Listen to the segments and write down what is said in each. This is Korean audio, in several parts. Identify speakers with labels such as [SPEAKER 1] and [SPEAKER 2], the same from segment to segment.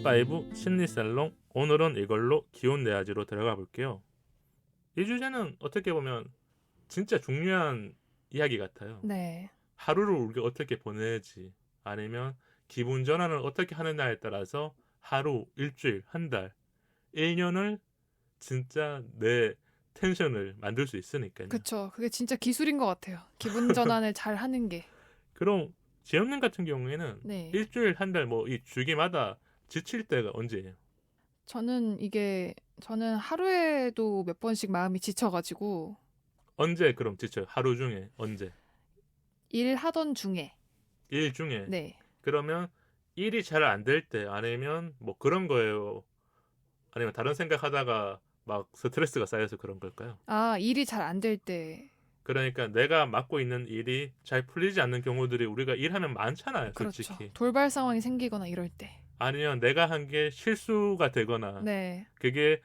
[SPEAKER 1] 탑5 심리살롱, 오늘은 이걸로 기운 내야지로 들어가 볼게요. 이 주제는 어떻게 보면 진짜 중요한 이야기 같아요.
[SPEAKER 2] 네.
[SPEAKER 1] 하루를 우리가 어떻게 보내지, 아니면 기분 전환을 어떻게 하느냐에 따라서 하루, 일주일, 한 달, 1년을 진짜 내 텐션을 만들 수 있으니까요.
[SPEAKER 2] 그쵸. 그게 진짜 기술인 것 같아요. 기분 전환을 잘 하는 게.
[SPEAKER 1] 그럼 지연님 같은 경우에는
[SPEAKER 2] 네.
[SPEAKER 1] 일주일, 한 달 뭐 이 주기마다 지칠 때가 언제예요?
[SPEAKER 2] 저는 하루에도 몇 번씩 마음이 지쳐가지고
[SPEAKER 1] 언제 그럼 지쳐요? 하루 중에 언제?
[SPEAKER 2] 일하던 중에.
[SPEAKER 1] 일 중에.
[SPEAKER 2] 네.
[SPEAKER 1] 그러면 일이 잘 안 될 때, 아니면 뭐 그런 거예요? 아니면 다른 생각하다가 막 스트레스가 쌓여서 그런 걸까요?
[SPEAKER 2] 아, 일이 잘 안 될 때.
[SPEAKER 1] 그러니까 내가 맡고 있는 일이 잘 풀리지 않는 경우들이 우리가 일하면 많잖아요,
[SPEAKER 2] 그렇죠.
[SPEAKER 1] 솔직히.
[SPEAKER 2] 돌발 상황이 생기거나 이럴 때.
[SPEAKER 1] 아니면 내가 한 게 실수가 되거나,
[SPEAKER 2] 네.
[SPEAKER 1] 그게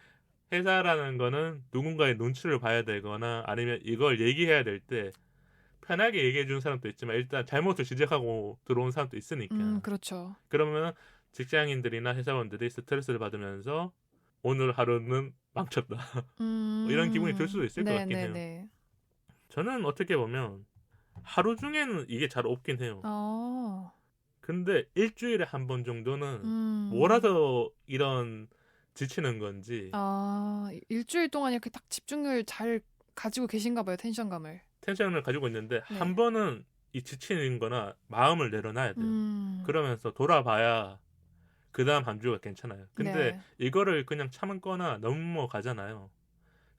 [SPEAKER 1] 회사라는 거는 누군가의 눈치를 봐야 되거나, 아니면 이걸 얘기해야 될 때 편하게 얘기해 주는 사람도 있지만 일단 잘못을 지적하고 들어온 사람도 있으니까.
[SPEAKER 2] 그렇죠.
[SPEAKER 1] 그러면 직장인들이나 회사원들이 스트레스를 받으면서 오늘 하루는 망쳤다. 이런 기분이 들 수도 있을 것 같긴 해요.
[SPEAKER 2] 네.
[SPEAKER 1] 저는 어떻게 보면 하루 중에는 이게 잘 없긴 해요. 근데 일주일에 한 번 정도는 뭐라도 이런 지치는 건지.
[SPEAKER 2] 일주일 동안 이렇게 딱 집중을 잘 가지고 계신가 봐요, 텐션감을.
[SPEAKER 1] 텐션을 가지고 있는데
[SPEAKER 2] 네.
[SPEAKER 1] 한 번은 이 지치는 거나 마음을 내려놔야 돼요. 그러면서 돌아봐야 그 다음 한 주가 괜찮아요. 근데
[SPEAKER 2] 네.
[SPEAKER 1] 이거를 그냥 참거나 넘어가잖아요.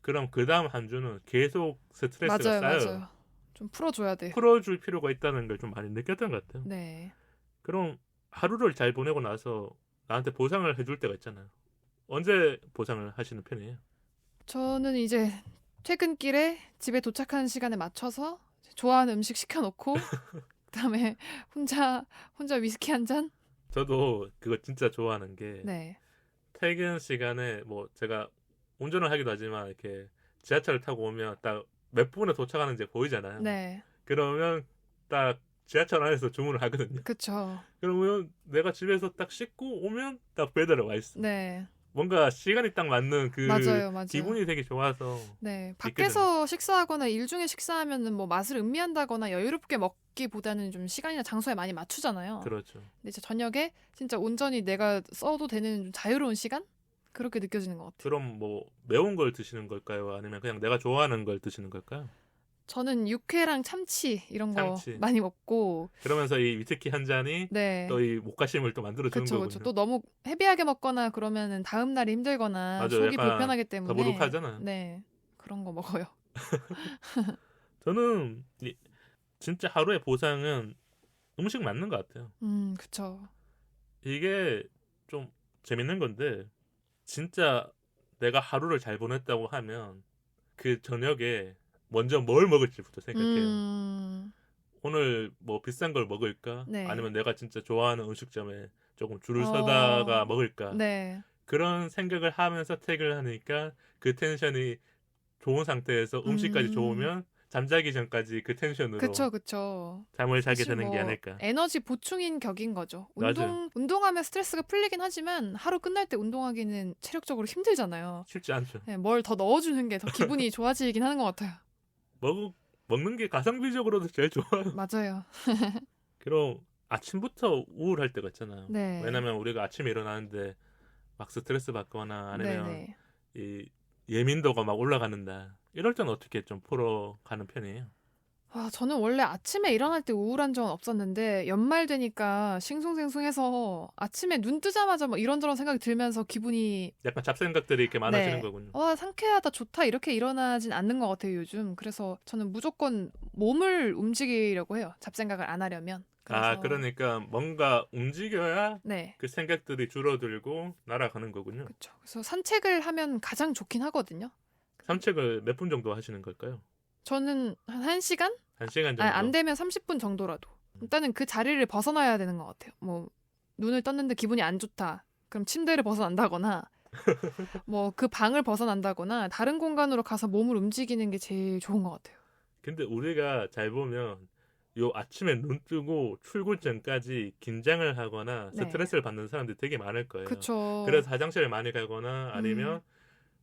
[SPEAKER 1] 그럼 그 다음 한 주는 계속 스트레스가 쌓여요.
[SPEAKER 2] 맞아요. 좀 풀어줘야 돼요.
[SPEAKER 1] 풀어줄 필요가 있다는 걸 좀 많이 느꼈던 것 같아요.
[SPEAKER 2] 네.
[SPEAKER 1] 그럼 하루를 잘 보내고 나서 나한테 보상을 해줄 때가 있잖아요. 언제 보상을 하시는 편이에요?
[SPEAKER 2] 저는 이제 퇴근길에 집에 도착하는 시간에 맞춰서 좋아하는 음식 시켜놓고 그다음에 혼자 위스키 한 잔?
[SPEAKER 1] 저도 그거 진짜 좋아하는 게
[SPEAKER 2] 네.
[SPEAKER 1] 퇴근 시간에 뭐 제가 운전을 하기도 하지만 이렇게 지하철을 타고 오면 딱 몇 분에 도착하는지 보이잖아요.
[SPEAKER 2] 네.
[SPEAKER 1] 그러면 딱 지하철 안에서 주문을 하거든요.
[SPEAKER 2] 그쵸.
[SPEAKER 1] 그러면 내가 집에서 딱 씻고 오면 딱 배달에 와 있어.
[SPEAKER 2] 네.
[SPEAKER 1] 뭔가 시간이 딱 맞는 그
[SPEAKER 2] 맞아요.
[SPEAKER 1] 기분이 되게 좋아서.
[SPEAKER 2] 네. 밖에서 식사하거나 일 중에 식사하면은 뭐 맛을 음미한다거나 여유롭게 먹기보다는 좀 시간이나 장소에 많이 맞추잖아요.
[SPEAKER 1] 그렇죠.
[SPEAKER 2] 근데 이제 저녁에 진짜 온전히 내가 써도 되는 좀 자유로운 시간? 그렇게 느껴지는 것 같아요.
[SPEAKER 1] 그럼 뭐 매운 걸 드시는 걸까요? 아니면 그냥 내가 좋아하는 걸 드시는 걸까요?
[SPEAKER 2] 저는 육회랑 참치 이런 거
[SPEAKER 1] 참치.
[SPEAKER 2] 많이 먹고
[SPEAKER 1] 그러면서 이 위스키 한 잔이
[SPEAKER 2] 네.
[SPEAKER 1] 또 이 목가심을 또 만들어주는
[SPEAKER 2] 그쵸.
[SPEAKER 1] 거군요.
[SPEAKER 2] 또 너무 헤비하게 먹거나 그러면은 다음 날이 힘들거나
[SPEAKER 1] 맞아요.
[SPEAKER 2] 속이
[SPEAKER 1] 약간
[SPEAKER 2] 불편하기 때문에
[SPEAKER 1] 더부룩하잖아요.
[SPEAKER 2] 네. 그런 거 먹어요.
[SPEAKER 1] 저는 진짜 하루의 보상은 음식 맞는 것 같아요.
[SPEAKER 2] 그쵸.
[SPEAKER 1] 이게 좀 재밌는 건데 진짜 내가 하루를 잘 보냈다고 하면 그 저녁에 먼저 뭘 먹을지부터 생각해요. 오늘 뭐 비싼 걸 먹을까?
[SPEAKER 2] 네.
[SPEAKER 1] 아니면 내가 진짜 좋아하는 음식점에 조금 줄을 서다가 먹을까?
[SPEAKER 2] 네.
[SPEAKER 1] 그런 생각을 하면서 퇴근을 하니까 그 텐션이 좋은 상태에서 음식까지 좋으면 잠자기 전까지 그 텐션으로
[SPEAKER 2] 그쵸.
[SPEAKER 1] 잠을 자게
[SPEAKER 2] 사실
[SPEAKER 1] 되는 게 아닐까.
[SPEAKER 2] 에너지 보충인 격인 거죠.
[SPEAKER 1] 맞아요.
[SPEAKER 2] 운동하면 스트레스가 풀리긴 하지만 하루 끝날 때 운동하기는 체력적으로 힘들잖아요.
[SPEAKER 1] 쉽지 않죠.
[SPEAKER 2] 네, 뭘 더 넣어주는 게 더 기분이 좋아지긴 하는 것 같아요.
[SPEAKER 1] 먹는 게 가성비적으로도 제일 좋아요.
[SPEAKER 2] 맞아요.
[SPEAKER 1] 그럼 아침부터 우울할 때가 있잖아요.
[SPEAKER 2] 네.
[SPEAKER 1] 왜냐면 우리가 아침에 일어나는데 막 스트레스 받거나 아니면
[SPEAKER 2] 네네.
[SPEAKER 1] 이 예민도가 막 올라가는 날, 이럴 때는 어떻게 좀 풀어가는 편이에요?
[SPEAKER 2] 저는 원래 아침에 일어날 때 우울한 적은 없었는데 연말 되니까 싱숭생숭해서 아침에 눈 뜨자마자 뭐 이런저런 생각이 들면서 기분이
[SPEAKER 1] 약간 잡생각들이 이렇게 많아지는
[SPEAKER 2] 네.
[SPEAKER 1] 거군요.
[SPEAKER 2] 상쾌하다, 좋다 이렇게 일어나진 않는 것 같아요, 요즘. 그래서 저는 무조건 몸을 움직이려고 해요. 잡생각을 안 하려면.
[SPEAKER 1] 그러니까 뭔가 움직여야
[SPEAKER 2] 네.
[SPEAKER 1] 그 생각들이 줄어들고 날아가는 거군요.
[SPEAKER 2] 그렇죠. 그래서 산책을 하면 가장 좋긴 하거든요.
[SPEAKER 1] 산책을 몇 분 정도 하시는 걸까요?
[SPEAKER 2] 저는 한 1시간?
[SPEAKER 1] 1시간 정도?
[SPEAKER 2] 안 되면 30분 정도라도. 일단은 그 자리를 벗어나야 되는 것 같아요. 뭐 눈을 떴는데 기분이 안 좋다. 그럼 침대를 벗어난다거나 뭐 그 방을 벗어난다거나 다른 공간으로 가서 몸을 움직이는 게 제일 좋은 것 같아요.
[SPEAKER 1] 근데 우리가 잘 보면 요 아침에 눈 뜨고 출근 전까지 긴장을 하거나
[SPEAKER 2] 네.
[SPEAKER 1] 스트레스를 받는 사람들이 되게 많을 거예요.
[SPEAKER 2] 그쵸.
[SPEAKER 1] 그래서 화장실을 많이 가거나 아니면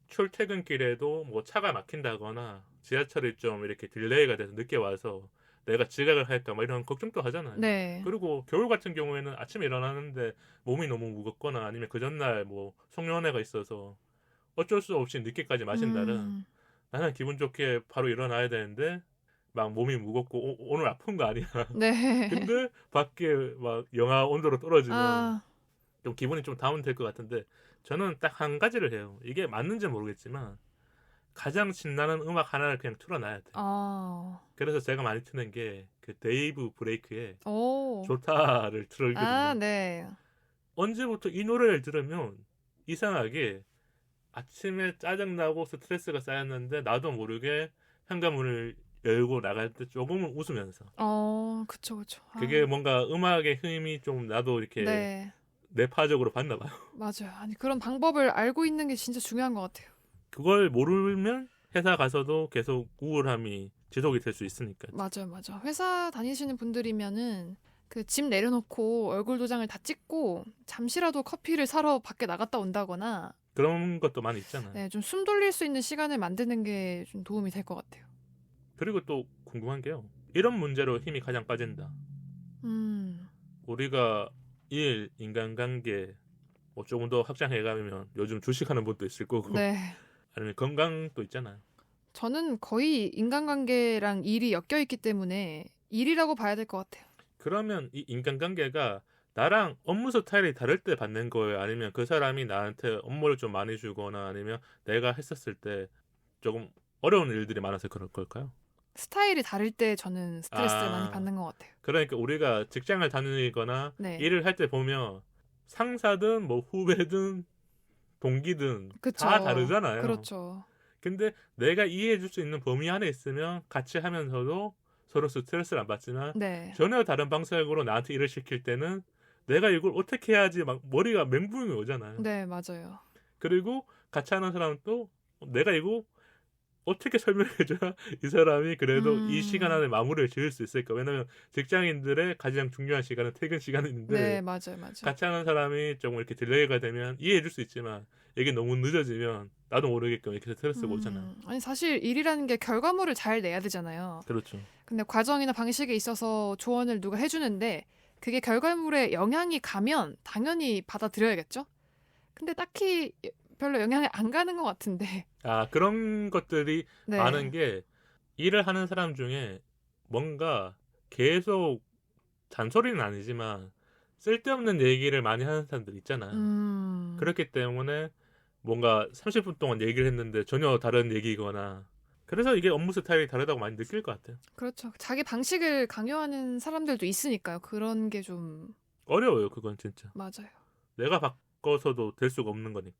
[SPEAKER 1] 출퇴근길에도 뭐 차가 막힌다거나 지하철이 좀 이렇게 딜레이가 돼서 늦게 와서 내가 지각을 할까 뭐 이런 걱정도 하잖아요.
[SPEAKER 2] 네.
[SPEAKER 1] 그리고 겨울 같은 경우에는 아침에 일어나는데 몸이 너무 무겁거나 아니면 그 전날 뭐 송년회가 있어서 어쩔 수 없이 늦게까지 마신 날은 나는 기분 좋게 바로 일어나야 되는데 막 몸이 무겁고 오늘 아픈 거 아니야.
[SPEAKER 2] 네.
[SPEAKER 1] 근데 밖에 막 영하 온도로 떨어지면
[SPEAKER 2] 아,
[SPEAKER 1] 좀 기분이 좀 다운될 것 같은데 저는 딱 한 가지를 해요. 이게 맞는지 모르겠지만 가장 신나는 음악 하나를 그냥 틀어놔야 돼.
[SPEAKER 2] 아,
[SPEAKER 1] 그래서 제가 많이 트는 게 그 데이브 브레이크의
[SPEAKER 2] 오.
[SPEAKER 1] 좋다를 틀어주거든요.
[SPEAKER 2] 아, 네.
[SPEAKER 1] 언제부터 이 노래를 들으면 이상하게 아침에 짜증나고 스트레스가 쌓였는데 나도 모르게 현관문을 열고 나갈 때 조금은 웃으면서
[SPEAKER 2] 그쵸, 그쵸.
[SPEAKER 1] 그게 뭔가 음악의 힘이 좀 나도 이렇게
[SPEAKER 2] 네.
[SPEAKER 1] 뇌파적으로 받나 봐요.
[SPEAKER 2] 맞아요. 아니, 그런 방법을 알고 있는 게 진짜 중요한 것 같아요.
[SPEAKER 1] 그걸 모르면 회사 가서도 계속 우울함이 지속이 될 수 있으니까.
[SPEAKER 2] 맞아요, 맞아요. 회사 다니시는 분들이면은 그 집 내려놓고 얼굴 도장을 다 찍고 잠시라도 커피를 사러 밖에 나갔다 온다거나
[SPEAKER 1] 그런 것도 많이 있잖아요.
[SPEAKER 2] 네, 좀 숨 돌릴 수 있는 시간을 만드는 게 좀 도움이 될 것 같아요.
[SPEAKER 1] 그리고 또 궁금한 게요. 이런 문제로 힘이 가장 빠진다. 우리가 일, 인간관계 뭐 조금 더 확장해가면 요즘 주식하는 분도 있을 거고
[SPEAKER 2] 네.
[SPEAKER 1] 아니면 건강도 있잖아요.
[SPEAKER 2] 저는 거의 인간관계랑 일이 엮여 있기 때문에 일이라고 봐야 될 것 같아요.
[SPEAKER 1] 그러면 이 인간관계가 나랑 업무 스타일이 다를 때 받는 거예요? 아니면 그 사람이 나한테 업무를 좀 많이 주거나 아니면 내가 했었을 때 조금 어려운 일들이 많아서 그럴 걸까요?
[SPEAKER 2] 스타일이 다를 때 저는 스트레스를 많이 받는 것 같아요.
[SPEAKER 1] 그러니까 우리가 직장을 다니거나
[SPEAKER 2] 네.
[SPEAKER 1] 일을 할 때 보면 상사든 뭐 후배든 동기든
[SPEAKER 2] 그쵸.
[SPEAKER 1] 다 다르잖아요.
[SPEAKER 2] 그렇죠.
[SPEAKER 1] 근데 내가 이해해 줄 수 있는 범위 안에 있으면 같이 하면서도 서로 스트레스를 안 받지만
[SPEAKER 2] 네.
[SPEAKER 1] 전혀 다른 방식으로 나한테 일을 시킬 때는 내가 이걸 어떻게 해야지 막 머리가 멘붕이 오잖아요.
[SPEAKER 2] 네, 맞아요.
[SPEAKER 1] 그리고 같이 하는 사람은 또 내가 이거 어떻게 설명해줘야 이 사람이 그래도 이 시간 안에 마무리를 지을 수 있을까? 왜냐면 직장인들의 가장 중요한 시간은 퇴근 시간인데
[SPEAKER 2] 네, 맞아요, 맞아요.
[SPEAKER 1] 같이 하는 사람이 조금 이렇게 딜레이가 되면 이해해줄 수 있지만 이게 너무 늦어지면 나도 모르게끔 이렇게 스트레스가 오잖아요.
[SPEAKER 2] 아니 사실 일이라는 게 결과물을 잘 내야 되잖아요.
[SPEAKER 1] 그렇죠.
[SPEAKER 2] 근데 과정이나 방식에 있어서 조언을 누가 해주는데 그게 결과물에 영향이 가면 당연히 받아들여야겠죠? 근데 딱히 별로 영향이 안 가는 것 같은데.
[SPEAKER 1] 아, 그런 것들이
[SPEAKER 2] 네.
[SPEAKER 1] 많은 게 일을 하는 사람 중에 뭔가 계속 잔소리는 아니지만 쓸데없는 얘기를 많이 하는 사람들 있잖아요. 그렇기 때문에 뭔가 30분 동안 얘기를 했는데 전혀 다른 얘기거나 그래서 이게 업무 스타일이 다르다고 많이 느낄 것 같아요.
[SPEAKER 2] 그렇죠. 자기 방식을 강요하는 사람들도 있으니까요. 그런 게 좀
[SPEAKER 1] 어려워요, 그건 진짜.
[SPEAKER 2] 맞아요.
[SPEAKER 1] 내가 바꿔서도 될 수가 없는 거니까.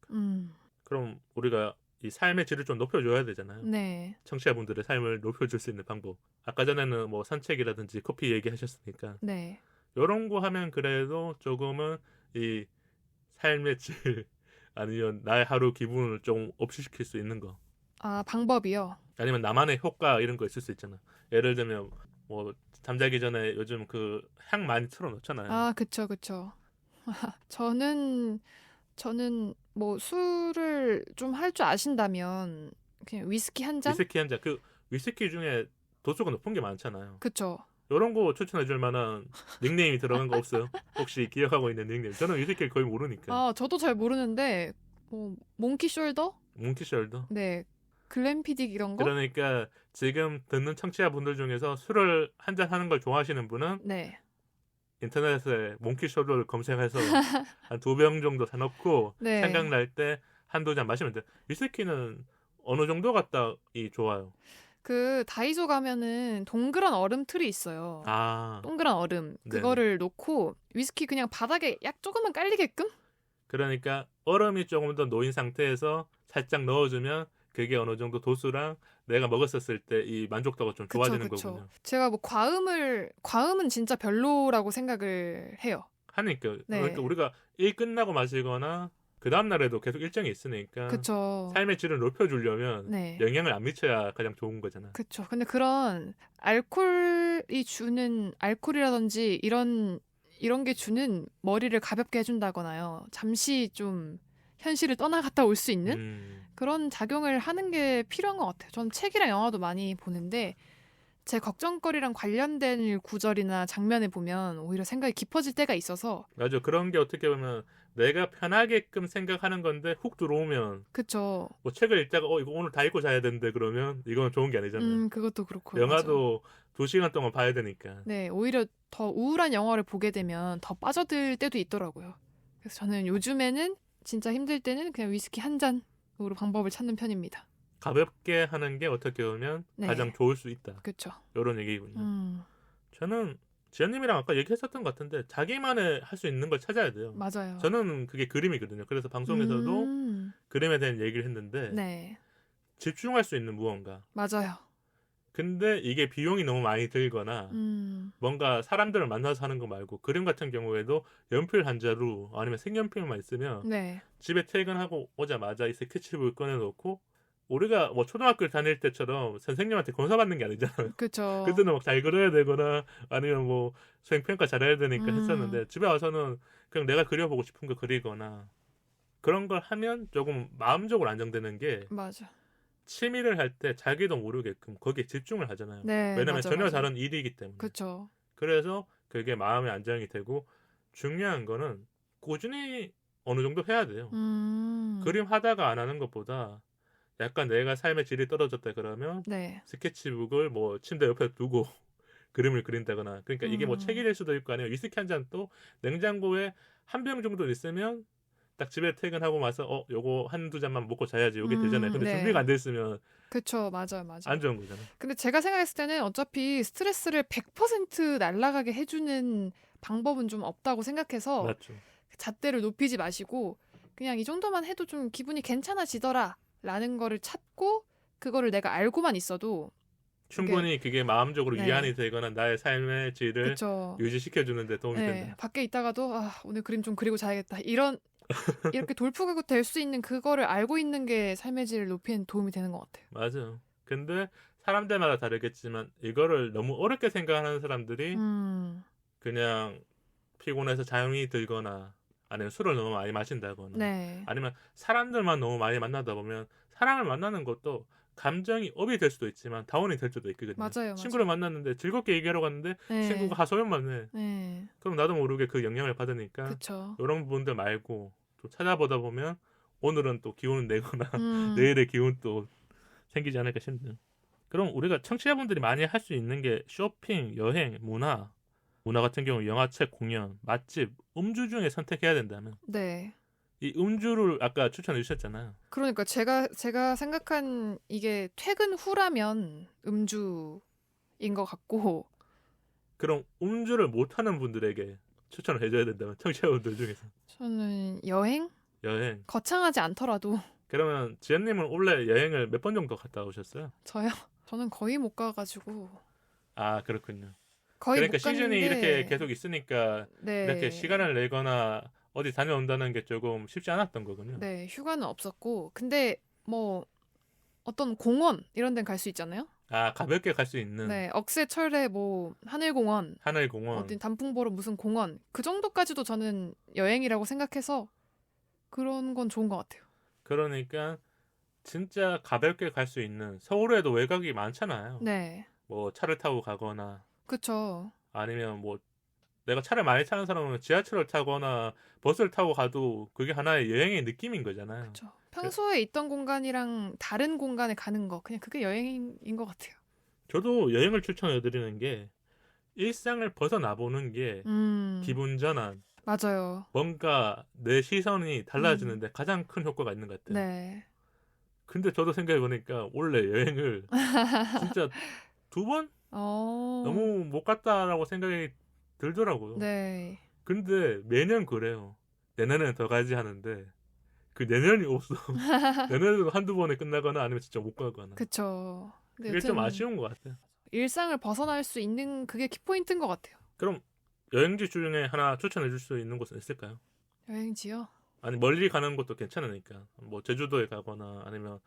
[SPEAKER 1] 그럼 우리가 이 삶의 질을 좀 높여줘야 되잖아요.
[SPEAKER 2] 네.
[SPEAKER 1] 청취자분들의 삶을 높여줄 수 있는 방법. 아까 전에는 뭐 산책이라든지 커피 얘기하셨으니까
[SPEAKER 2] 네.
[SPEAKER 1] 이런 거 하면 그래도 조금은 이 삶의 질 아니면 나의 하루 기분을 좀 업시시킬 수 있는 거.
[SPEAKER 2] 아, 방법이요?
[SPEAKER 1] 아니면 나만의 효과 이런 거 있을 수 있잖아. 예를 들면 뭐 잠자기 전에 요즘 그 향 많이 틀어놓잖아요.
[SPEAKER 2] 아, 그쵸, 그쵸. 저는 뭐 술을 좀 할 줄 아신다면 그냥 위스키 한 잔?
[SPEAKER 1] 위스키 한 잔. 그 위스키 중에 도수가 높은 게 많잖아요.
[SPEAKER 2] 그쵸.
[SPEAKER 1] 이런 거 추천해줄 만한 닉네임이 들어간 거 없어요? 혹시 기억하고 있는 닉네임? 저는 위스키를 거의 모르니까.
[SPEAKER 2] 아, 저도 잘 모르는데 뭐 몽키 숄더?
[SPEAKER 1] 몽키숄더?
[SPEAKER 2] 네. 글램피딕 이런 거?
[SPEAKER 1] 그러니까 지금 듣는 청취자분들 중에서 술을 한 잔 하는 걸 좋아하시는 분은
[SPEAKER 2] 네.
[SPEAKER 1] 인터넷에 몽키숄더를 검색해서 한 2병 정도 사놓고
[SPEAKER 2] 네.
[SPEAKER 1] 생각날 때 한두 잔 마시면 돼요. 위스키는 어느 정도가 딱이 좋아요?
[SPEAKER 2] 그 다이소 가면은 동그란 얼음 틀이 있어요.
[SPEAKER 1] 아,
[SPEAKER 2] 동그란 얼음. 그거를 놓고 위스키 그냥 바닥에 약 조금만 깔리게끔?
[SPEAKER 1] 그러니까 얼음이 조금 더 놓인 상태에서 살짝 넣어주면 그게 어느 정도 도수랑 내가 먹었었을 때 이 만족도가 좀 좋아지는
[SPEAKER 2] 그쵸.
[SPEAKER 1] 거군요.
[SPEAKER 2] 제가 뭐 과음은 진짜 별로라고 생각을 해요.
[SPEAKER 1] 하니까
[SPEAKER 2] 네.
[SPEAKER 1] 그러니까 우리가 일 끝나고 마시거나 그 다음 날에도 계속 일정이 있으니까
[SPEAKER 2] 그쵸.
[SPEAKER 1] 삶의 질을 높여주려면
[SPEAKER 2] 네.
[SPEAKER 1] 영향을 안 미쳐야 가장 좋은 거잖아.
[SPEAKER 2] 그쵸. 근데 그런 알코올이 주는 알코올이라든지 이런 게 주는 머리를 가볍게 해준다거나요. 잠시 좀 현실을 떠나갔다 올 수 있는 그런 작용을 하는 게 필요한 것 같아요. 전 책이랑 영화도 많이 보는데 제 걱정거리랑 관련된 구절이나 장면을 보면 오히려 생각이 깊어질 때가 있어서
[SPEAKER 1] 맞아. 그런 게 어떻게 보면 내가 편하게끔 생각하는 건데 훅 들어오면
[SPEAKER 2] 그쵸.
[SPEAKER 1] 뭐 책을 읽다가 이거 오늘 다 읽고 자야 되는데 그러면 이건 좋은 게 아니잖아요.
[SPEAKER 2] 그것도 그렇고요.
[SPEAKER 1] 영화도 2시간 동안 봐야 되니까.
[SPEAKER 2] 네, 오히려 더 우울한 영화를 보게 되면 더 빠져들 때도 있더라고요. 그래서 저는 요즘에는 진짜 힘들 때는 그냥 위스키 한 잔으로 방법을 찾는 편입니다.
[SPEAKER 1] 가볍게 하는 게 어떻게 보면
[SPEAKER 2] 네.
[SPEAKER 1] 가장 좋을 수 있다.
[SPEAKER 2] 그렇죠.
[SPEAKER 1] 이런 얘기군요. 저는 지연님이랑 아까 얘기했었던 것 같은데 자기만의 할 수 있는 걸 찾아야 돼요.
[SPEAKER 2] 맞아요.
[SPEAKER 1] 저는 그게 그림이거든요. 그래서 방송에서도 그림에 대한 얘기를 했는데
[SPEAKER 2] 네.
[SPEAKER 1] 집중할 수 있는 무언가.
[SPEAKER 2] 맞아요.
[SPEAKER 1] 근데 이게 비용이 너무 많이 들거나 뭔가 사람들을 만나서 하는 거 말고 그림 같은 경우에도 연필 한 자루 아니면 색연필만 있으면
[SPEAKER 2] 네.
[SPEAKER 1] 집에 퇴근하고 오자마자 이 스케치북을 꺼내놓고 우리가 뭐 초등학교 다닐 때처럼 선생님한테 검사받는 게 아니잖아요.
[SPEAKER 2] 그렇죠.
[SPEAKER 1] 그때는 막 잘 그려야 되거나 아니면 뭐 수행평가 잘해야 되니까 했었는데 집에 와서는 그냥 내가 그려보고 싶은 거 그리거나 그런 걸 하면 조금 마음적으로 안정되는 게
[SPEAKER 2] 맞아.
[SPEAKER 1] 취미를 할 때 자기도 모르게끔 거기에 집중을 하잖아요.
[SPEAKER 2] 네,
[SPEAKER 1] 왜냐면
[SPEAKER 2] 맞아,
[SPEAKER 1] 전혀
[SPEAKER 2] 맞아.
[SPEAKER 1] 다른 일이기 때문에.
[SPEAKER 2] 그렇죠.
[SPEAKER 1] 그래서 그게 마음의 안정이 되고 중요한 거는 꾸준히 어느 정도 해야 돼요. 그림 하다가 안 하는 것보다 약간 내가 삶의 질이 떨어졌다 그러면
[SPEAKER 2] 네.
[SPEAKER 1] 스케치북을 뭐 침대 옆에 두고 그림을 그린다거나 그러니까 이게 뭐 책이 될 수도 있고 아니면 위스키 한 잔 또 냉장고에 한 병 정도 있으면 딱 집에 퇴근하고 와서 요거 한두 잔만 먹고 자야지 요게 되잖아요. 근데
[SPEAKER 2] 네.
[SPEAKER 1] 준비가 안 돼 있으면
[SPEAKER 2] 그쵸. 맞아요.
[SPEAKER 1] 안 좋은 거잖아요.
[SPEAKER 2] 근데 제가 생각했을 때는 어차피 스트레스를 100% 날아가게 해주는 방법은 좀 없다고 생각해서
[SPEAKER 1] 맞죠.
[SPEAKER 2] 잣대를 높이지 마시고 그냥 이 정도만 해도 좀 기분이 괜찮아지더라 라는 거를 찾고 그거를 내가 알고만 있어도
[SPEAKER 1] 충분히 그게 마음적으로
[SPEAKER 2] 네.
[SPEAKER 1] 위안이 되거나 나의 삶의 질을
[SPEAKER 2] 그쵸.
[SPEAKER 1] 유지시켜주는 데 도움이
[SPEAKER 2] 네.
[SPEAKER 1] 된다.
[SPEAKER 2] 밖에 있다가도 오늘 그림 좀 그리고 자야겠다. 이렇게 돌풍하고 될 수 있는 그거를 알고 있는 게 삶의 질을 높이는 도움이 되는 것 같아요.
[SPEAKER 1] 맞아요. 근데 사람들마다 다르겠지만 이거를 너무 어렵게 생각하는 사람들이 그냥 피곤해서 잠이 들거나 아니면 술을 너무 많이 마신다거나
[SPEAKER 2] 네.
[SPEAKER 1] 아니면 사람들만 너무 많이 만나다 보면 사람을 만나는 것도 감정이 업이 될 수도 있지만 다운이 될 수도 있거든요.
[SPEAKER 2] 맞아요.
[SPEAKER 1] 친구를 만났는데 즐겁게 얘기하러 갔는데
[SPEAKER 2] 네.
[SPEAKER 1] 친구가 하소연만 해.
[SPEAKER 2] 네.
[SPEAKER 1] 그럼 나도 모르게 그 영향을 받으니까
[SPEAKER 2] 그쵸.
[SPEAKER 1] 이런 분들 말고 또 찾아보다 보면 오늘은 또 기운을 내거나
[SPEAKER 2] 음.
[SPEAKER 1] 내일의 기운 또 생기지 않을까 싶네요. 그럼 우리가 청취자분들이 많이 할 수 있는 게 쇼핑, 여행, 문화 같은 경우 영화, 책, 공연, 맛집, 음주 중에 선택해야 된다면
[SPEAKER 2] 네.
[SPEAKER 1] 이 음주를 아까 추천해 주셨잖아요.
[SPEAKER 2] 그러니까 제가 생각한 이게 퇴근 후라면 음주인 것 같고
[SPEAKER 1] 그럼 음주를 못하는 분들에게 추천을 해줘야 된다면 청취자분들 중에서
[SPEAKER 2] 저는 여행?
[SPEAKER 1] 여행.
[SPEAKER 2] 거창하지 않더라도
[SPEAKER 1] 그러면 지연님은 원래 여행을 몇 번 정도 갔다 오셨어요?
[SPEAKER 2] 저요? 저는 거의 못 가가지고
[SPEAKER 1] 아 그렇군요.
[SPEAKER 2] 거의
[SPEAKER 1] 그러니까
[SPEAKER 2] 못
[SPEAKER 1] 시즌이
[SPEAKER 2] 갔는데
[SPEAKER 1] 이렇게 계속 있으니까
[SPEAKER 2] 네.
[SPEAKER 1] 이렇게 시간을 내거나 어디 다녀온다는 게 조금 쉽지 않았던 거군요.
[SPEAKER 2] 네, 휴가는 없었고 근데 뭐 어떤 공원 이런 데는 갈 수 있잖아요.
[SPEAKER 1] 아 가볍게 갈 수 있는
[SPEAKER 2] 네, 억새철에 뭐 하늘공원,
[SPEAKER 1] 하늘공원.
[SPEAKER 2] 어딘 단풍 보러 무슨 공원 그 정도까지도 저는 여행이라고 생각해서 그런 건 좋은 것 같아요.
[SPEAKER 1] 그러니까 진짜 가볍게 갈 수 있는 서울에도 외곽이 많잖아요.
[SPEAKER 2] 네,
[SPEAKER 1] 뭐 차를 타고 가거나
[SPEAKER 2] 그쵸.
[SPEAKER 1] 아니면 뭐 내가 차를 많이 타는 사람은 지하철을 타거나 버스를 타고 가도 그게 하나의 여행의 느낌인 거잖아요.
[SPEAKER 2] 그쵸. 평소에 있던 공간이랑 다른 공간에 가는 거 그냥 그게 여행인 것 같아요.
[SPEAKER 1] 저도 여행을 추천해드리는 게 일상을 벗어나 보는 게 기분 전환,
[SPEAKER 2] 맞아요.
[SPEAKER 1] 뭔가 내 시선이 달라지는데 가장 큰 효과가 있는 것 같아요.
[SPEAKER 2] 네.
[SPEAKER 1] 근데 저도 생각해보니까 원래 여행을 진짜 2번? 너무 못 갔다라고 생각이 들더라고요.
[SPEAKER 2] 네.
[SPEAKER 1] 근데 매년 그래요. 내년에는 더 가지 하는데 그 내년이 없어. 내년에도 한두 번에 끝나거나 아니면 진짜 못 가거나.
[SPEAKER 2] 그쵸. 근데
[SPEAKER 1] 그게 좀
[SPEAKER 2] 여튼
[SPEAKER 1] 아쉬운 것 같아요.
[SPEAKER 2] 일상을 벗어날 수 있는 그게 키포인트인 것 같아요.
[SPEAKER 1] 그럼 여행지 중에 하나 추천해 줄 수 있는 곳은 있을까요?
[SPEAKER 2] 여행지요?
[SPEAKER 1] 아니 멀리 가는 것도 괜찮으니까 뭐 제주도에 가거나 아니면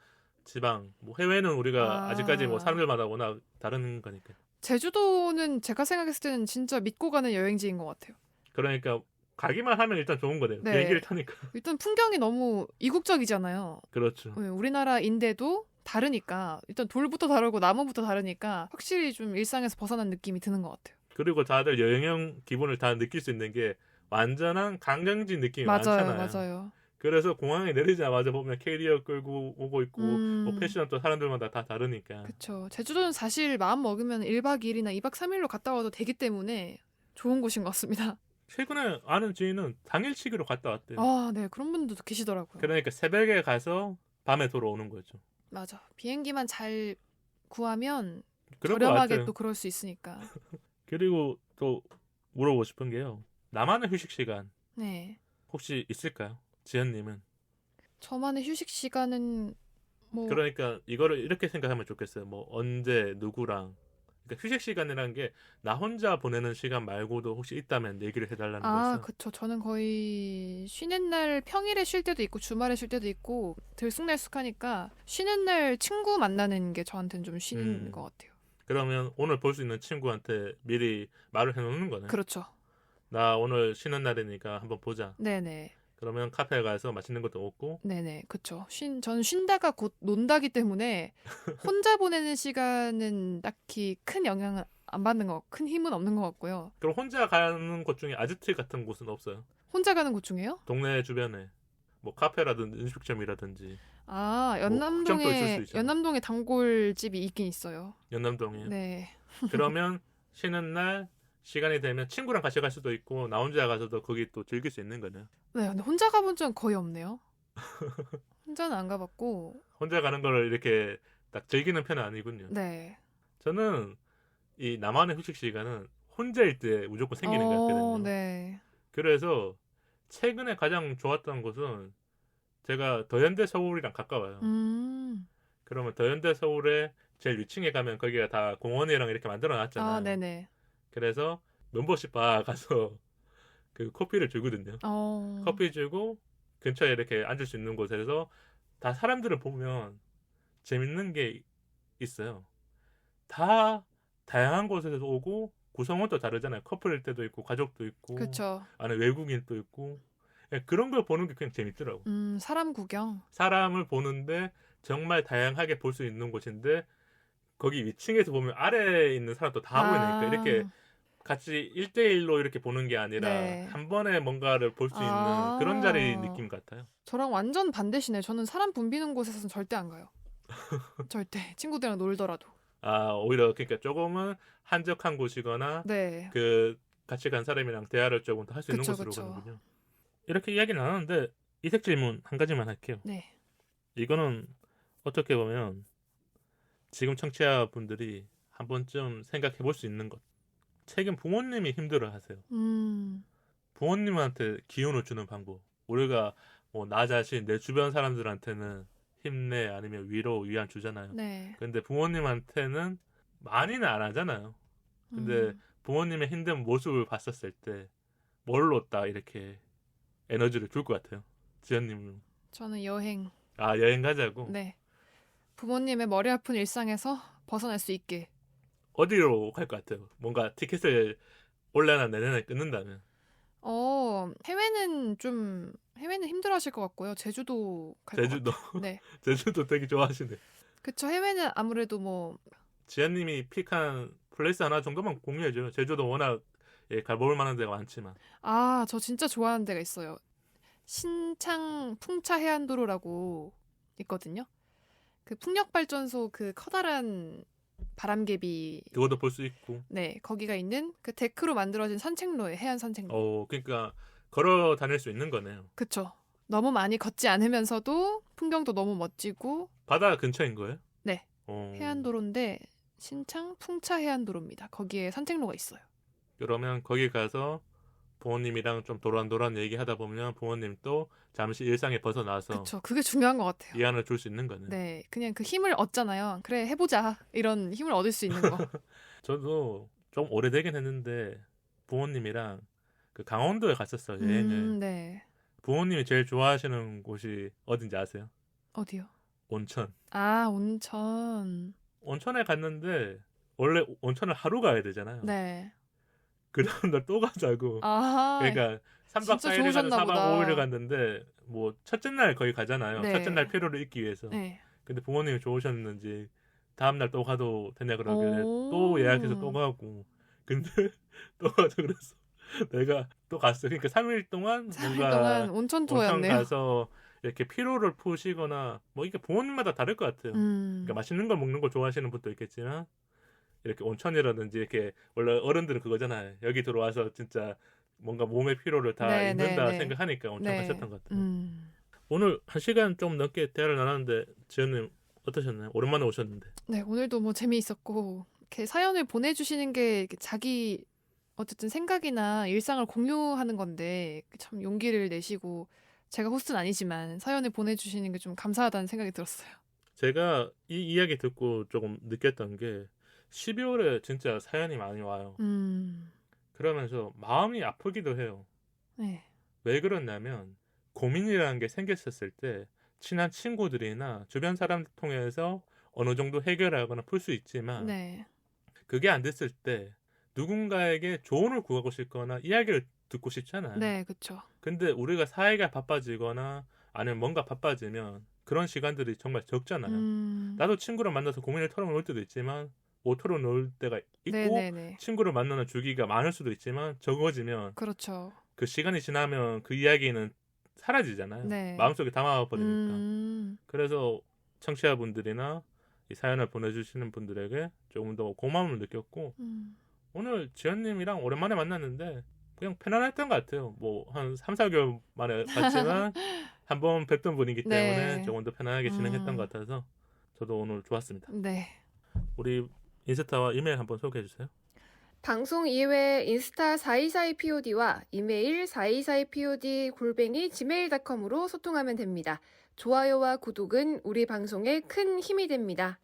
[SPEAKER 1] 지방 뭐 해외는 우리가
[SPEAKER 2] 아.
[SPEAKER 1] 아직까지 뭐 사람들마다 워낙 다른 거니까.
[SPEAKER 2] 제주도는 제가 생각했을 때는 진짜 믿고 가는 여행지인 것 같아요.
[SPEAKER 1] 그러니까 가기만 하면 일단 좋은 거네요.
[SPEAKER 2] 네.
[SPEAKER 1] 비행기를 타니까.
[SPEAKER 2] 일단 풍경이 너무 이국적이잖아요.
[SPEAKER 1] 그렇죠.
[SPEAKER 2] 우리나라인데도 다르니까 일단 돌부터 다르고 나무부터 다르니까 확실히 좀 일상에서 벗어난 느낌이 드는 것 같아요.
[SPEAKER 1] 그리고 다들 여행형 기분을 다 느낄 수 있는 게 완전한 관광지 느낌이 많잖아요.
[SPEAKER 2] 맞아요.
[SPEAKER 1] 그래서 공항에 내리자마자 보면 캐리어 끌고 오고 있고 뭐
[SPEAKER 2] 음,
[SPEAKER 1] 패션도 사람들마다 다 다르니까.
[SPEAKER 2] 그쵸. 제주도는 사실 마음 먹으면 1박 2일이나 2박 3일로 갔다 와도 되기 때문에 좋은 곳인 것 같습니다.
[SPEAKER 1] 최근에 아는 지인은 당일치기로 갔다 왔대요.
[SPEAKER 2] 아, 네. 그런 분들도 계시더라고요.
[SPEAKER 1] 그러니까 새벽에 가서 밤에 돌아오는 거죠.
[SPEAKER 2] 맞아. 비행기만 잘 구하면
[SPEAKER 1] 그런 것
[SPEAKER 2] 저렴하게
[SPEAKER 1] 같아요.
[SPEAKER 2] 또 그럴 수 있으니까.
[SPEAKER 1] 그리고 또 물어보고 싶은 게요. 나만의 휴식 시간
[SPEAKER 2] 네.
[SPEAKER 1] 혹시 있을까요? 지연님은?
[SPEAKER 2] 저만의 휴식 시간은 뭐
[SPEAKER 1] 그러니까 이거를 이렇게 생각하면 좋겠어요. 뭐 언제 누구랑. 그러니까 휴식 시간이라는 게 나 혼자 보내는 시간 말고도 혹시 있다면 얘기를 해달라는 거죠.
[SPEAKER 2] 그쵸. 저는 거의 쉬는 날 평일에 쉴 때도 있고 주말에 쉴 때도 있고 들쑥날쑥하니까 쉬는 날 친구 만나는 게 저한테는 좀 쉬는 것 같아요.
[SPEAKER 1] 그러면 오늘 볼 수 있는 친구한테 미리 말을 해놓는 거네.
[SPEAKER 2] 그렇죠.
[SPEAKER 1] 나 오늘 쉬는 날이니까 한번 보자.
[SPEAKER 2] 네네.
[SPEAKER 1] 그러면 카페에 가서 맛있는 것도 먹고.
[SPEAKER 2] 네네. 그쵸. 저는 쉰다가 곧 논다기 때문에 혼자 보내는 시간은 딱히 큰 영향을 안 받는 큰 힘은 없는 것 같고요.
[SPEAKER 1] 그럼 혼자 가는 곳 중에 아지트 같은 곳은 없어요?
[SPEAKER 2] 혼자 가는 곳 중에요?
[SPEAKER 1] 동네 주변에 뭐 카페라든지 음식점이라든지
[SPEAKER 2] 연남동에
[SPEAKER 1] 뭐 있을 수 있잖아요.
[SPEAKER 2] 연남동에 단골집이 있긴 있어요.
[SPEAKER 1] 연남동에.
[SPEAKER 2] 네.
[SPEAKER 1] 그러면 쉬는 날 시간이 되면 친구랑 같이 갈 수도 있고 나 혼자 가서도 거기 또 즐길 수 있는 거네요.
[SPEAKER 2] 네, 근데 혼자 가본 적은 거의 없네요. 혼자는 안 가봤고,
[SPEAKER 1] 혼자 가는 거를 이렇게 딱 즐기는 편은 아니군요.
[SPEAKER 2] 네.
[SPEAKER 1] 저는 이 나만의 휴식 시간은 혼자일 때 무조건 생기는 것 같거든요.
[SPEAKER 2] 네.
[SPEAKER 1] 그래서 최근에 가장 좋았던 곳은 제가 더현대 서울이랑 가까워요. 그러면 더현대 서울에 제일 위층에 가면 거기가 다 공원이랑 이렇게 만들어 놨잖아요.
[SPEAKER 2] 네네.
[SPEAKER 1] 그래서 멤버십 바 가서 그 커피를 주거든요. 커피 주고 근처에 이렇게 앉을 수 있는 곳에서 다 사람들을 보면 재밌는 게 있어요. 다 다양한 곳에서 오고 구성원도 다르잖아요. 커플일 때도 있고 가족도 있고
[SPEAKER 2] 그쵸.
[SPEAKER 1] 안에 외국인도 있고 그런 걸 보는 게 그냥 재밌더라고.
[SPEAKER 2] 사람 구경.
[SPEAKER 1] 사람을 보는데 정말 다양하게 볼 수 있는 곳인데 거기 위층에서 보면 아래에 있는 사람도 다 보이니까 이렇게 같이 1대1로 이렇게 보는 게 아니라
[SPEAKER 2] 네.
[SPEAKER 1] 한 번에 뭔가를 볼 수 있는 그런 자리 느낌 같아요.
[SPEAKER 2] 저랑 완전 반대시네. 저는 사람 붐비는 곳에서는 절대 안 가요. 절대. 친구들이랑 놀더라도.
[SPEAKER 1] 오히려 그러니까 조금은 한적한 곳이거나
[SPEAKER 2] 네.
[SPEAKER 1] 그 같이 간 사람이랑 대화를 조금 더 할 수 있는
[SPEAKER 2] 그쵸,
[SPEAKER 1] 곳으로
[SPEAKER 2] 그쵸.
[SPEAKER 1] 가는군요. 이렇게 이야기는 나눴는데 이색 질문 한 가지만 할게요.
[SPEAKER 2] 네.
[SPEAKER 1] 이거는 어떻게 보면 지금 청취자분들이 한 번쯤 생각해 볼 수 있는 것. 최근 부모님이 힘들어 하세요. 부모님한테 기운을 주는 방법. 우리가 뭐 나 자신, 내 주변 사람들한테는 힘내 아니면 위로, 위안 주잖아요.
[SPEAKER 2] 네.
[SPEAKER 1] 근데 부모님한테는 많이는 안 하잖아요. 근데 부모님의 힘든 모습을 봤었을 때 뭘로 딱 이렇게 에너지를 줄 것 같아요. 지연님은.
[SPEAKER 2] 저는 여행.
[SPEAKER 1] 여행 가자고?
[SPEAKER 2] 네. 부모님의 머리 아픈 일상에서 벗어날 수 있게.
[SPEAKER 1] 어디로 갈 것 같아요? 뭔가 티켓을 올해나 내년에 끊는다면.
[SPEAKER 2] 해외는 힘들어 하실 것 같고요. 제주도 갈 것
[SPEAKER 1] 제주도.
[SPEAKER 2] 같아요. 네.
[SPEAKER 1] 제주도 되게 좋아하시네.
[SPEAKER 2] 그쵸. 해외는 아무래도 뭐
[SPEAKER 1] 지연님이 픽한 플레이스 하나 정도만 공유해줘요. 제주도 워낙 가볼 만한 데가 많지만.
[SPEAKER 2] 저 진짜 좋아하는 데가 있어요. 신창 풍차 해안도로라고 있거든요. 그 풍력발전소 그 커다란 바람개비.
[SPEAKER 1] 그것도 볼 수 있고.
[SPEAKER 2] 네, 거기가 있는 그 데크로 만들어진 산책로에 해안 산책로.
[SPEAKER 1] 그러니까 걸어 다닐 수 있는 거네요.
[SPEAKER 2] 그쵸. 너무 많이 걷지 않으면서도 풍경도 너무 멋지고.
[SPEAKER 1] 바다 근처인 거예요?
[SPEAKER 2] 네. 해안도로인데 신창 풍차 해안도로입니다. 거기에 산책로가 있어요.
[SPEAKER 1] 그러면 거기 가서 부모님이랑 좀 도란도란 얘기하다 보면 부모님 또 잠시 일상에 벗어나서
[SPEAKER 2] 그쵸. 그게 중요한 것 같아요.
[SPEAKER 1] 위안을 줄 수 있는 거네.
[SPEAKER 2] 네. 그냥 그 힘을 얻잖아요. 그래, 해보자. 이런 힘을 얻을 수 있는 거.
[SPEAKER 1] 저도 좀 오래되긴 했는데 부모님이랑 그 강원도에 갔었어요. 여행을.
[SPEAKER 2] 네.
[SPEAKER 1] 부모님이 제일 좋아하시는 곳이 어딘지 아세요?
[SPEAKER 2] 어디요?
[SPEAKER 1] 온천.
[SPEAKER 2] 아, 온천.
[SPEAKER 1] 온천에 갔는데 원래 온천을 하루 가야 되잖아요.
[SPEAKER 2] 네.
[SPEAKER 1] 그 다음 날 또 가자고.
[SPEAKER 2] 아,
[SPEAKER 1] 그러니까 3박
[SPEAKER 2] 진짜
[SPEAKER 1] 4일을 가서
[SPEAKER 2] 좋으셨나
[SPEAKER 1] 4박
[SPEAKER 2] 보다.
[SPEAKER 1] 5일을 갔는데 뭐 첫째 날 거기 가잖아요.
[SPEAKER 2] 네.
[SPEAKER 1] 첫째 날 피로를 잊기 위해서.
[SPEAKER 2] 네.
[SPEAKER 1] 근데 부모님이 좋으셨는지 다음 날 또 가도 되냐 그러길래
[SPEAKER 2] 오.
[SPEAKER 1] 또 예약해서 또 가고. 근데 또 가자 그래서 내가 또 갔어. 그러니까 3일 동안
[SPEAKER 2] 3일
[SPEAKER 1] 뭔가
[SPEAKER 2] 동안 온천
[SPEAKER 1] 온천
[SPEAKER 2] 투어였네요.
[SPEAKER 1] 가서 이렇게 피로를 푸시거나 뭐 이게 부모님마다 다를 것 같아요. 그러니까 맛있는 걸 먹는 걸 좋아하시는 분도 있겠지만 이렇게 온천이라든지 이렇게 원래 어른들은 그거잖아요. 여기 들어와서 진짜 뭔가 몸의 피로를 다
[SPEAKER 2] 네,
[SPEAKER 1] 잊는다
[SPEAKER 2] 네, 네.
[SPEAKER 1] 생각하니까 온천
[SPEAKER 2] 네.
[SPEAKER 1] 가셨던 것 같아요.
[SPEAKER 2] 음.
[SPEAKER 1] 오늘 1시간 좀 넘게 대화를 나눴는데 지연님 어떠셨나요? 오랜만에 오셨는데.
[SPEAKER 2] 네, 오늘도 뭐 재미있었고 이렇게 사연을 보내주시는 게 이렇게 자기 어쨌든 생각이나 일상을 공유하는 건데 참 용기를 내시고 제가 호스트는 아니지만 사연을 보내주시는 게 좀 감사하다는 생각이 들었어요.
[SPEAKER 1] 제가 이 이야기 듣고 조금 느꼈던 게 12월에 진짜 사연이 많이 와요. 그러면서 마음이 아프기도 해요.
[SPEAKER 2] 네.
[SPEAKER 1] 왜 그러냐면 고민이라는 게 생겼었을 때 친한 친구들이나 주변 사람들 통해서 어느 정도 해결하거나 풀 수 있지만
[SPEAKER 2] 네.
[SPEAKER 1] 그게 안 됐을 때 누군가에게 조언을 구하고 싶거나 이야기를 듣고 싶잖아요.
[SPEAKER 2] 네, 그렇죠.
[SPEAKER 1] 근데 우리가 사회가 바빠지거나 아니면 뭔가 바빠지면 그런 시간들이 정말 적잖아요. 나도 친구를 만나서 고민을 털어놓을 때도 있지만 못 털어놓을 때가 있고
[SPEAKER 2] 네네네.
[SPEAKER 1] 친구를 만나는 주기가 많을 수도 있지만 적어지면
[SPEAKER 2] 그렇죠.
[SPEAKER 1] 그 시간이 지나면 그 이야기는 사라지잖아요.
[SPEAKER 2] 네.
[SPEAKER 1] 마음속에 담아버리니까. 그래서 청취자분들이나 이 사연을 보내주시는 분들에게 조금 더 고마움을 느꼈고 오늘 지연님이랑 오랜만에 만났는데 그냥 편안했던 것 같아요. 뭐 한 3, 4개월 만에 봤지만 한번 뵀던 분이기 때문에
[SPEAKER 2] 네.
[SPEAKER 1] 조금 더 편안하게 진행했던 것 같아서 저도 오늘 좋았습니다.
[SPEAKER 2] 네.
[SPEAKER 1] 우리 인스타와 이메일 한번 소개해 주세요.
[SPEAKER 3] 방송 이외에 인스타 424POD와 이메일 424POD@gmail.com으로 소통하면 됩니다. 좋아요와 구독은 우리 방송에 큰 힘이 됩니다.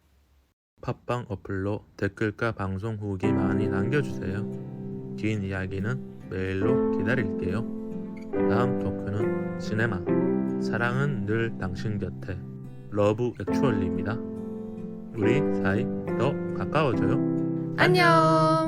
[SPEAKER 1] 팟빵 어플로 댓글과 방송 후기 많이 남겨주세요. 긴 이야기는 메일로 기다릴게요. 다음 토크는 시네마 사랑은 늘 당신 곁에 러브 액츄얼리입니다. 우리 사이 더 가까워져요.
[SPEAKER 3] 안녕!